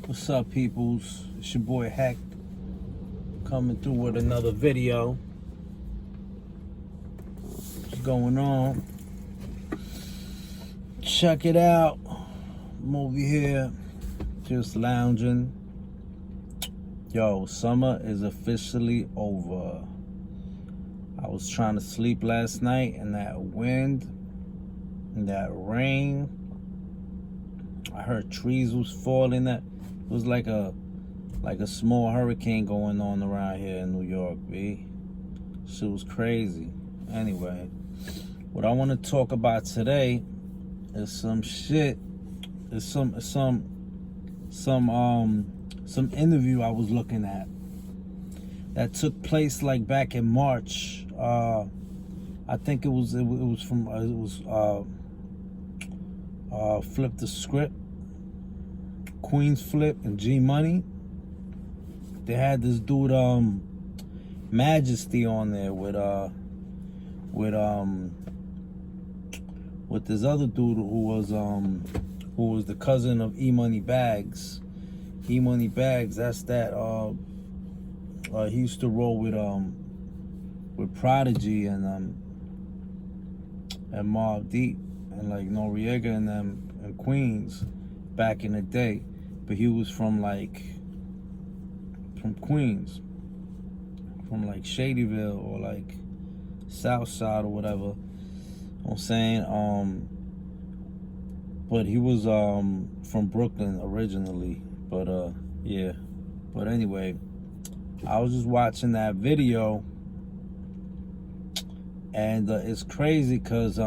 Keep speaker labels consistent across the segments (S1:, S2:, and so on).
S1: What's up, peoples? It's your boy Heck coming through with another video. What's going on? Check it out. I'm over here just lounging. Yo, summer is officially over. I was trying to sleep last night, and that wind and that rain, I heard trees was falling. It was like a small hurricane going on around here in New York, B. Shit was crazy. Anyway, what I want to talk about today is some shit. It's some interview I was looking at that took place like back in March. I think it was Flip the Script, Queenzflip and Gmoney. They had this dude Majesty on there with this other dude who was the cousin of E-Money Bags. E-Money Bags, that's that he used to roll with Prodigy and Mobb Deep and like Noriega and them in Queens back in the day, but he was from Queens, from like Shadyville or like South Side or whatever. You know what I'm saying? But he was from Brooklyn originally. But yeah. But anyway, I was just watching that video, and it's crazy because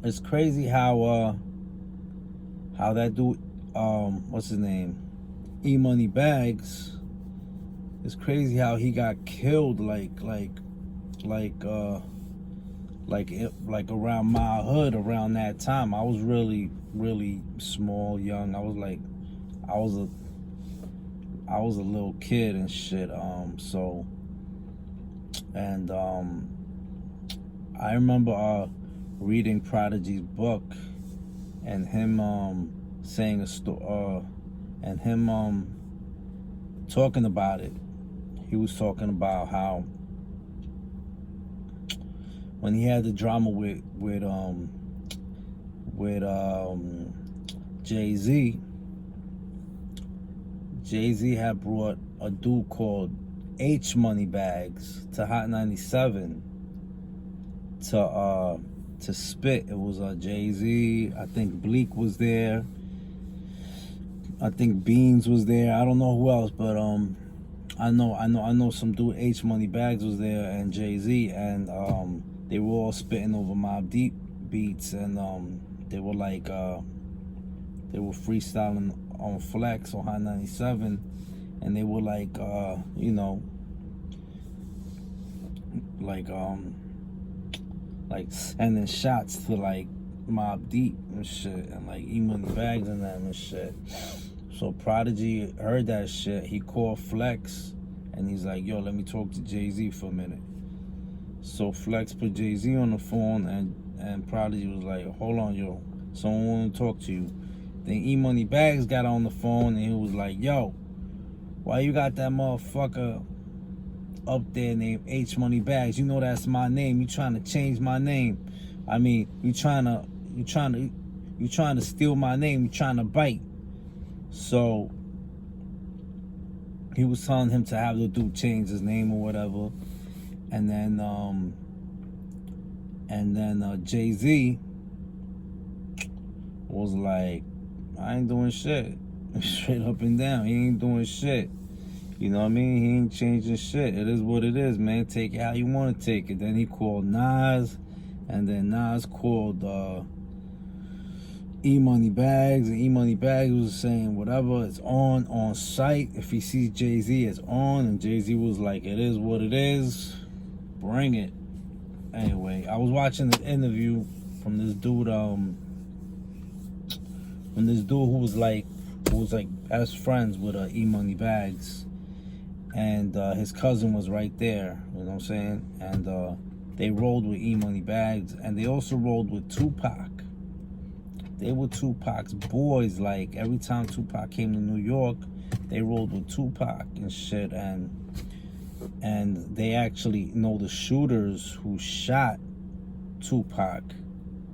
S1: it's crazy how that dude, what's his name, E-Money Bags, it's crazy how he got killed like around my hood around that time. I was really small, young. I was a little kid and shit. I remember reading Prodigy's book and him saying a story, and him talking about it. He was talking about how when he had the drama with Jay-Z had brought a dude called H-Money Bags to Hot 97 to spit. It was Jay-Z, I think Bleak was there, I think Beans was there, I don't know who else, but I know some dude, H-Money Bags was there, and Jay-Z, and they were all spitting over Mobb Deep beats, and they were freestyling on Flex on Hot 97, and they were sending shots to like Mobb Deep and shit, and like E-Money Bags and them and shit. So Prodigy heard that shit. He called Flex, and he's like, "Yo, let me talk to Jay-Z for a minute." So Flex put Jay-Z on the phone, and Prodigy was like, "Hold on, yo, someone want to talk to you." Then E-Money Bags got on the phone, and he was like, "Yo, why you got that motherfucker up there named H-Money Bags? You know that's my name. You trying to change my name? I mean, you trying to steal my name. You trying to bite." So he was telling him to have the dude change his name or whatever, and then Jay-Z was like, "I ain't doing shit." Straight up and down, he ain't doing shit. You know what I mean? He ain't changing shit. It is what it is, man. Take it how you want to take it. Then he called Nas, and then Nas called E-Money Bags, and E-Money Bags was saying whatever, it's on site. If he sees Jay-Z, it's on. And Jay-Z was like, "It is what it is. Bring it." Anyway, I was watching this interview from this dude, who was like best friends with E-Money Bags, and his cousin was right there. You know what I'm saying? And they rolled with E-Money Bags, and they also rolled with Tupac. they were Tupac's boys. Like, every time Tupac came to New York, they rolled with Tupac and shit. And they actually know the shooters who shot Tupac,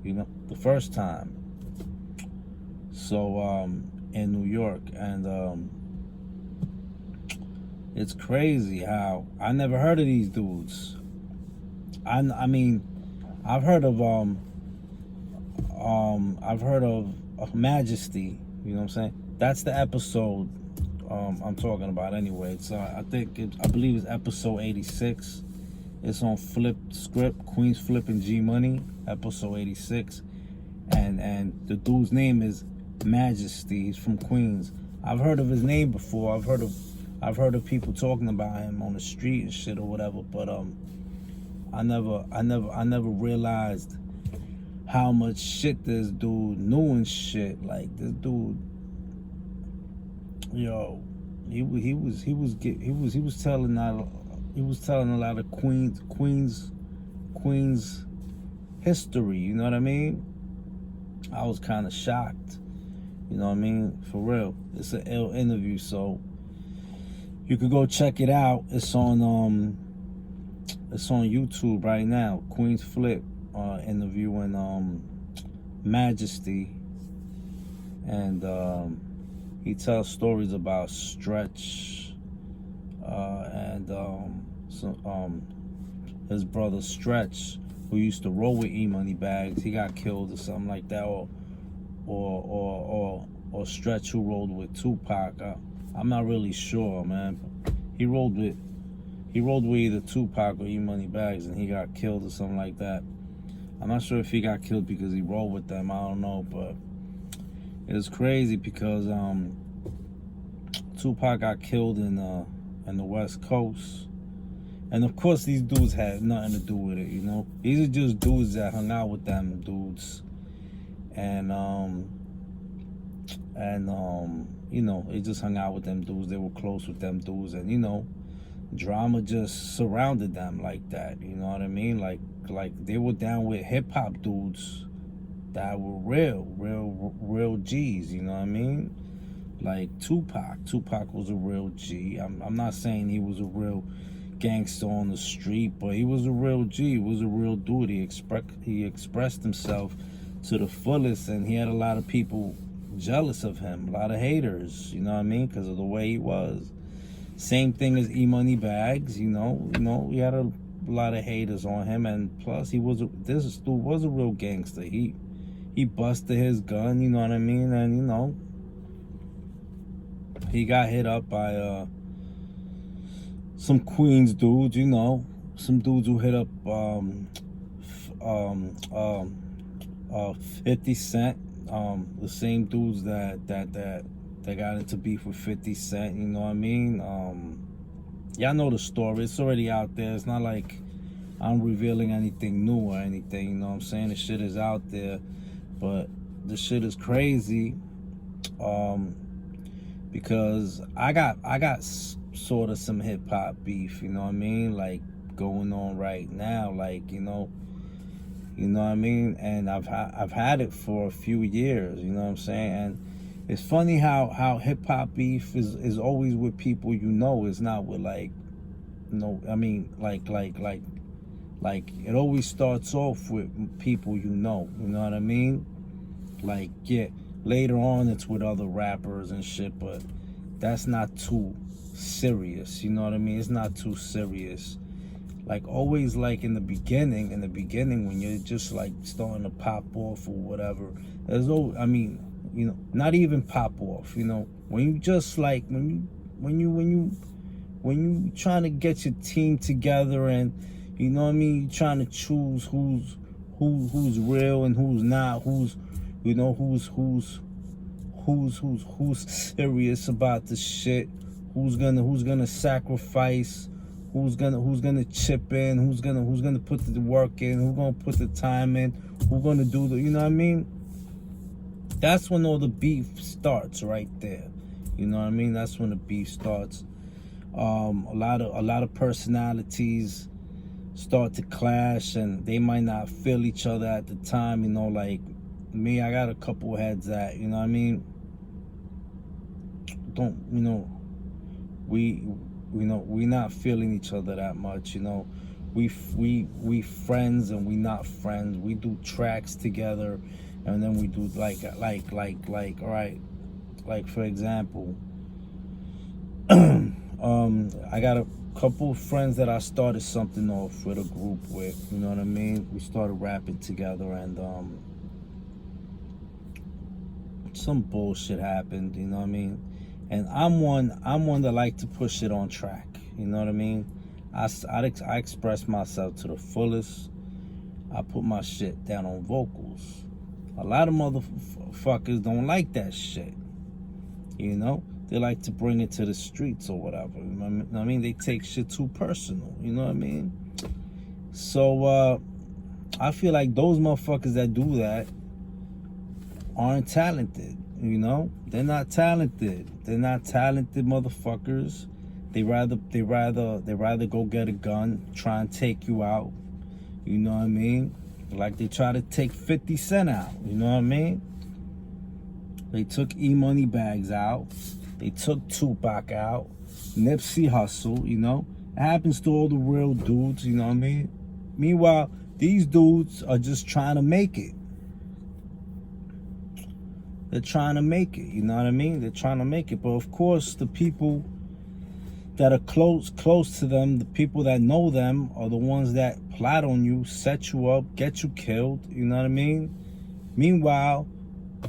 S1: you know, the first time. So, in New York. And it's crazy how I never heard of these dudes. I mean, I've heard of Majesty, you know what I'm saying? That's the episode I'm talking about anyway. It's I believe it's episode 86. It's on Flip Script, Queenzflip and Gmoney, episode 86. And the dude's name is Majesty. He's from Queens. I've heard of his name before. I've heard of people talking about him on the street and shit or whatever, but I never realized how much shit this dude knew and shit. Like, this dude, yo, he was telling a lot of Queens history, you know what I mean? I was kind of shocked, you know what I mean? For real, it's an ill interview, so you could go check it out. It's on YouTube right now. Queenzflip interviewing Majesty, and he tells stories about Stretch and his brother Stretch, who used to roll with E-Money Bags. He got killed or something like that, or Stretch, who rolled with Tupac. I'm not really sure, man. He rolled with either Tupac or E-Money Bags, and he got killed or something like that. I'm not sure if he got killed because he rolled with them. I don't know, but it was crazy because Tupac got killed in the West Coast, and of course these dudes had nothing to do with it. You know, these are just dudes that hung out with them dudes, and you know, they just hung out with them dudes. They were close with them dudes, and you know, drama just surrounded them like that. You know what I mean? Like they were down with hip hop dudes that were real G's. You know what I mean? Like Tupac. Tupac was a real G. I'm not saying he was a real gangster on the street, but he was a real G. He was a real dude. He expressed himself to the fullest, and he had a lot of people jealous of him, a lot of haters, you know what I mean, because of the way he was. Same thing as E-Money Bags, you know, he had a lot of haters on him, and plus this dude was a real gangster. He busted his gun, you know what I mean, and you know, he got hit up by some Queens dudes, you know, some dudes who hit up 50 Cent. The same dudes that got into beef with 50 Cent, you know what I mean? Y'all know the story. It's already out there. It's not like I'm revealing anything new or anything, you know what I'm saying? The shit is out there, but the shit is crazy, because I got sort of some hip hop beef, you know what I mean? Like, going on right now, like, you know what I mean? And I've had it for a few years, you know what I'm saying? And it's funny how hip hop beef is always with people you know. It's not with, like, you know, I mean, like it always starts off with people you know what I mean? Like, yeah, later on it's with other rappers and shit, but that's not too serious, you know what I mean? It's not too serious. Like, always, like, in the beginning when you're just like starting to pop off or whatever, there's always, I mean, you know, not even pop off, you know, when you just like when you trying to get your team together, and you know what I mean, you're trying to choose who's real and who's not, who's serious about the shit, who's gonna sacrifice, who's gonna chip in, who's gonna put the work in, who's gonna put the time in, who's gonna do the, you know what I mean? That's when all the beef starts, right there. You know what I mean? That's when the beef starts. A lot of personalities start to clash, and they might not feel each other at the time. You know, like me, I got a couple heads that, you know what I mean, don't, you know, we not feeling each other that much, you know. We friends and we not friends. We do tracks together, and then we do like all right, like for example, I got a couple friends that I started something off with a group with, you know what I mean? We started rapping together, and some bullshit happened, you know what I mean? And I'm one that like to push it on track, you know what I mean? I express myself to the fullest. I put my shit down on vocals. A lot of motherfuckers don't like that shit, you know? They like to bring it to the streets or whatever, you know what I mean? They take shit too personal, you know what I mean? So, I feel like those motherfuckers that do that aren't talented, you know? They're not talented. They're not talented motherfuckers. They rather go get a gun, try and take you out. You know what I mean? Like they try to take 50 Cent out, you know what I mean? They took E-Money Bags out. They took Tupac out. Nipsey Hussle, you know? It happens to all the real dudes, you know what I mean? Meanwhile, these dudes are just trying to make it. They're trying to make it, you know what I mean? They're trying to make it. But of course, the people that are close to them, the people that know them, are the ones that plot on you, set you up, get you killed, you know what I mean? Meanwhile,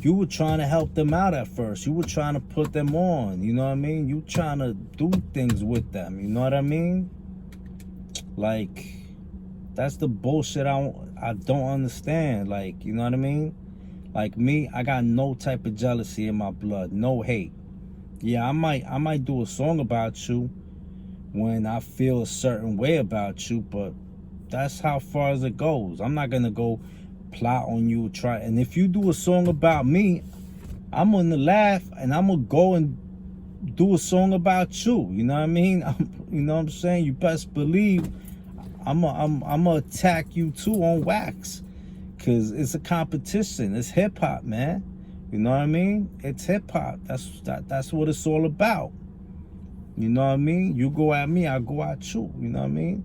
S1: you were trying to help them out at first. You were trying to put them on, you know what I mean? You trying to do things with them, you know what I mean? Like, that's the bullshit I don't understand, like, you know what I mean? Like me, I got no type of jealousy in my blood, no hate. Yeah, I might do a song about you when I feel a certain way about you, but that's how far as it goes. I'm not gonna go plot on you, and if you do a song about me, I'm gonna laugh and I'm gonna go and do a song about you. You know what I mean? You know what I'm saying? You best believe I'm gonna attack you too on wax. Cause it's a competition. It's hip hop, man. You know what I mean? It's hip hop. That's what it's all about. You know what I mean? You go at me, I go at you. You know what I mean?